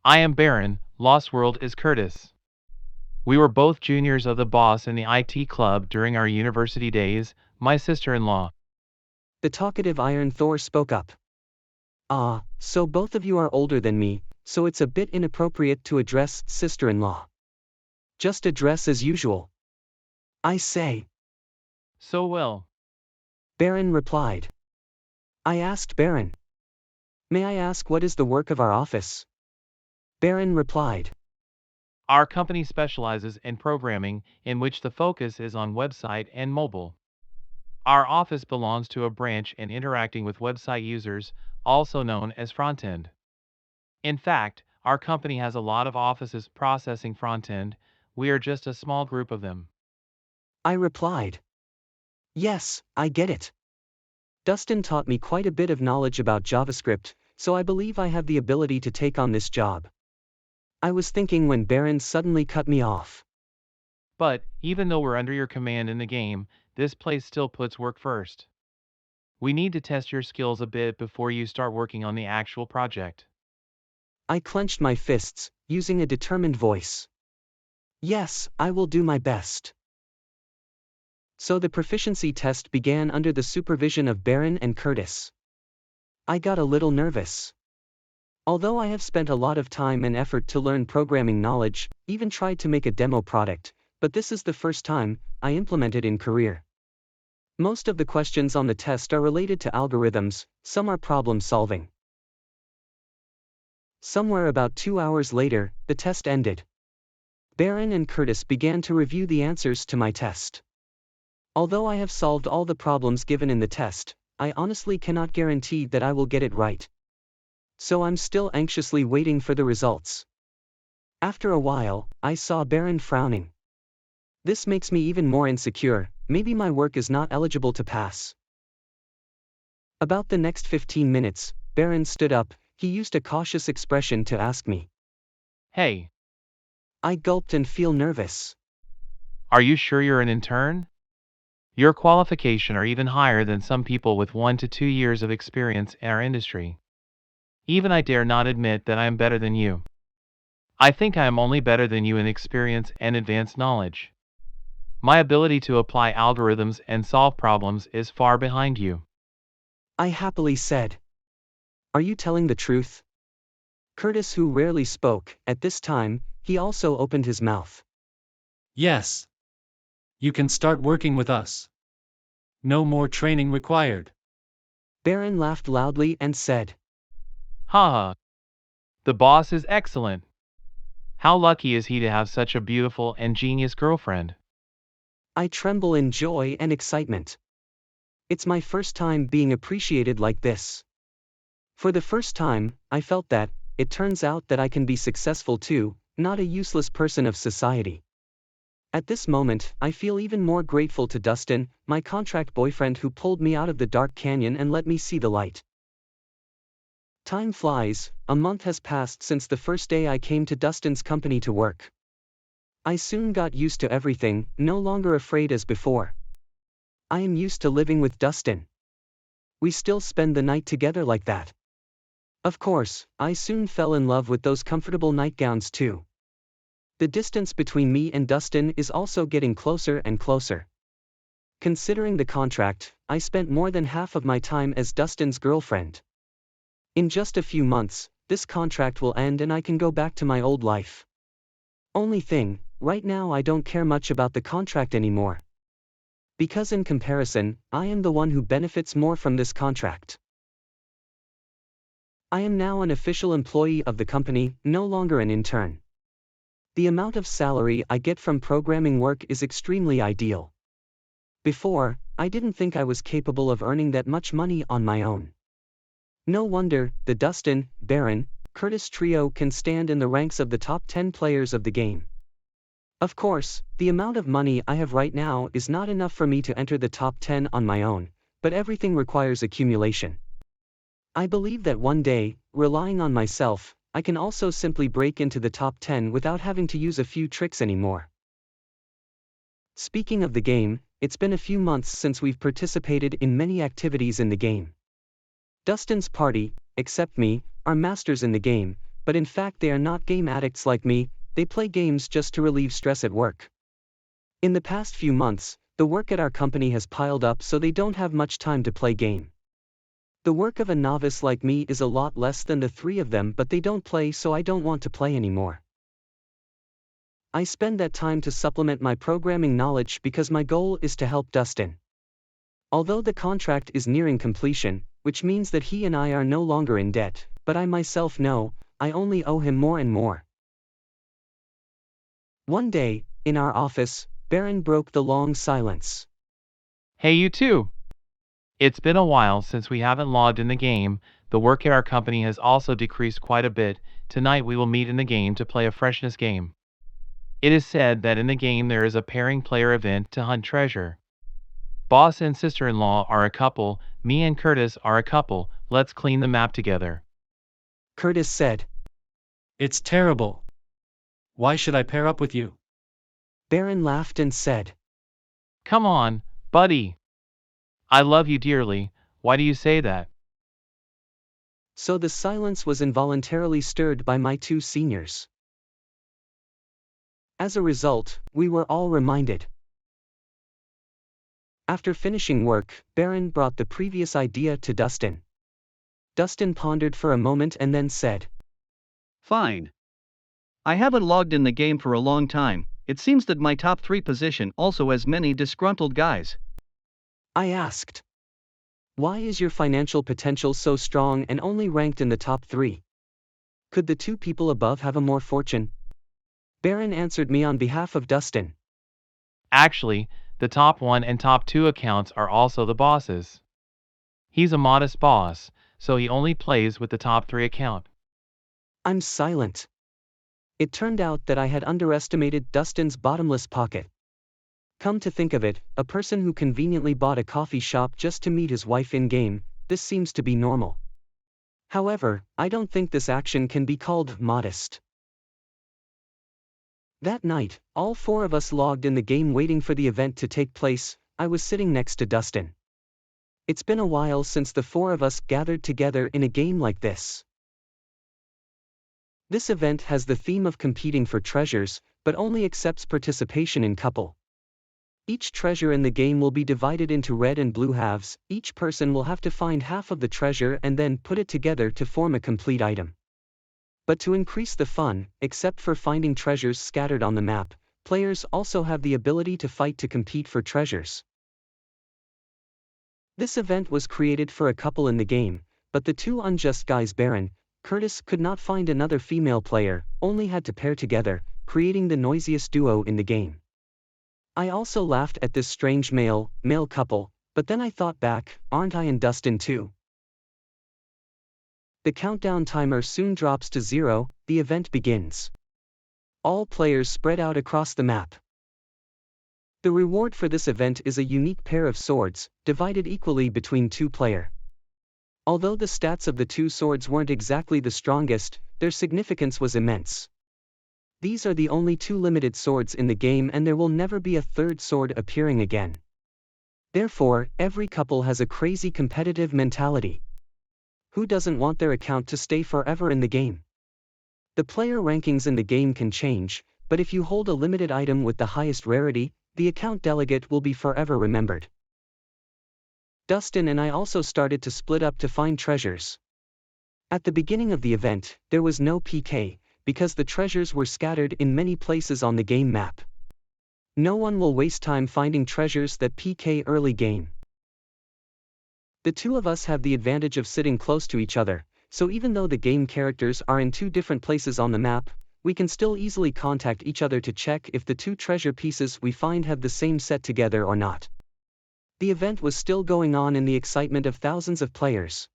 I am Baron, Lost World is Curtis. We were both juniors of the boss in the IT club during our university days, my sister-in-law. The talkative Iron Thor spoke up. Ah, so both of you are older than me, so it's a bit inappropriate to address sister-in-law. Just address as usual. I say. So well. Baron replied. I asked Baron. May I ask what is the work of our office? Baron replied. Our company specializes in programming, in which the focus is on website and mobile. Our office belongs to a branch in interacting with website users, also known as front-end. In fact, our company has a lot of offices processing front-end. We are just a small group of them. I replied. Yes, I get it. Dustin taught me quite a bit of knowledge about JavaScript, so I believe I have the ability to take on this job. I was thinking when Baron suddenly cut me off. But, even though we're under your command in the game, this place still puts work first. We need to test your skills a bit before you start working on the actual project. I clenched my fists, using a determined voice. Yes, I will do my best. So the proficiency test began under the supervision of Baron and Curtis. I got a little nervous. Although I have spent a lot of time and effort to learn programming knowledge, even tried to make a demo product, but this is the first time I implemented in career. Most of the questions on the test are related to algorithms, some are problem solving. Somewhere about 2 hours later, the test ended. Baron and Curtis began to review the answers to my test. Although I have solved all the problems given in the test, I honestly cannot guarantee that I will get it right. So I'm still anxiously waiting for the results. After a while, I saw Baron frowning. This makes me even more insecure, maybe my work is not eligible to pass. About the next 15 minutes, Baron stood up, he used a cautious expression to ask me. Hey. I gulped and feel nervous. Are you sure you're an intern? Your qualifications are even higher than some people with 1 to 2 years of experience in our industry. Even I dare not admit that I am better than you. I think I am only better than you in experience and advanced knowledge. My ability to apply algorithms and solve problems is far behind you. I happily said. Are you telling the truth? Curtis, who rarely spoke, at this time, he also opened his mouth. Yes. You can start working with us. No more training required. Baron laughed loudly and said. Haha. The boss is excellent. How lucky is he to have such a beautiful and genius girlfriend? I tremble in joy and excitement. It's my first time being appreciated like this. For the first time, I felt that, it turns out that I can be successful too, not a useless person of society. At this moment, I feel even more grateful to Dustin, my contract boyfriend who pulled me out of the dark canyon and let me see the light. Time flies, a month has passed since the first day I came to Dustin's company to work. I soon got used to everything, no longer afraid as before. I am used to living with Dustin. We still spend the night together like that. Of course, I soon fell in love with those comfortable nightgowns too. The distance between me and Dustin is also getting closer and closer. Considering the contract, I spent more than half of my time as Dustin's girlfriend. In just a few months, this contract will end and I can go back to my old life. Only thing, right now I don't care much about the contract anymore. Because in comparison, I am the one who benefits more from this contract. I am now an official employee of the company, no longer an intern. The amount of salary I get from programming work is extremely ideal. Before, I didn't think I was capable of earning that much money on my own. No wonder, the Dustin, Baron, Curtis trio can stand in the ranks of the top 10 players of the game. Of course, the amount of money I have right now is not enough for me to enter the top 10 on my own, but everything requires accumulation. I believe that one day, relying on myself, I can also simply break into the top 10 without having to use a few tricks anymore. Speaking of the game, it's been a few months since we've participated in many activities in the game. Dustin's party, except me, are masters in the game, but in fact they are not game addicts like me, they play games just to relieve stress at work. In the past few months, the work at our company has piled up so they don't have much time to play game. The work of a novice like me is a lot less than the three of them, but they don't play, so I don't want to play anymore. I spend that time to supplement my programming knowledge because my goal is to help Dustin. Although the contract is nearing completion, which means that he and I are no longer in debt, but I myself know, I only owe him more and more. One day, in our office, Baron broke the long silence. Hey, you two! It's been a while since we haven't logged in the game. The work at our company has also decreased quite a bit. Tonight we will meet in the game to play a freshness game. It is said that in the game there is a pairing player event to hunt treasure. Boss and sister-in-law are a couple, me and Curtis are a couple, let's clean the map together. Curtis said. It's terrible. Why should I pair up with you? Baron laughed and said. Come on, buddy. I love you dearly, why do you say that? So the silence was involuntarily stirred by my two seniors. As a result, we were all reminded. After finishing work, Baron brought the previous idea to Dustin. Dustin pondered for a moment and then said. Fine. I haven't logged in the game for a long time. It seems that my top 3 position also has many disgruntled guys. I asked. Why is your financial potential so strong and only ranked in the top 3? Could the 2 people above have a more fortune? Baron answered me on behalf of Dustin. Actually, the top 1 and top 2 accounts are also the bosses. He's a modest boss, so he only plays with the top 3 account. I'm silent. It turned out that I had underestimated Dustin's bottomless pocket. Come to think of it, a person who conveniently bought a coffee shop just to meet his wife in-game, this seems to be normal. However, I don't think this action can be called modest. That night, all 4 of us logged in the game waiting for the event to take place. I was sitting next to Dustin. It's been a while since the 4 of us gathered together in a game like this. This event has the theme of competing for treasures, but only accepts participation in couple. Each treasure in the game will be divided into red and blue halves. Each person will have to find half of the treasure and then put it together to form a complete item. But to increase the fun, except for finding treasures scattered on the map, players also have the ability to fight to compete for treasures. This event was created for a couple in the game, but the 2 unjust guys Baron, Curtis could not find another female player, only had to pair together, creating the noisiest duo in the game. I also laughed at this strange male couple, but then I thought back, aren't I and Dustin too? The countdown timer soon drops to 0, the event begins. All players spread out across the map. The reward for this event is a unique pair of swords, divided equally between 2 players. Although the stats of the 2 swords weren't exactly the strongest, their significance was immense. These are the only 2 limited swords in the game and there will never be a 3rd sword appearing again. Therefore, every couple has a crazy competitive mentality. Who doesn't want their account to stay forever in the game? The player rankings in the game can change, but if you hold a limited item with the highest rarity, the account delegate will be forever remembered. Dustin and I also started to split up to find treasures. At the beginning of the event, there was no PK, because the treasures were scattered in many places on the game map. No one will waste time finding treasures that PK early game. The 2 of us have the advantage of sitting close to each other, so even though the game characters are in 2 different places on the map, we can still easily contact each other to check if the 2 treasure pieces we find have the same set together or not. The event was still going on in the excitement of thousands of players.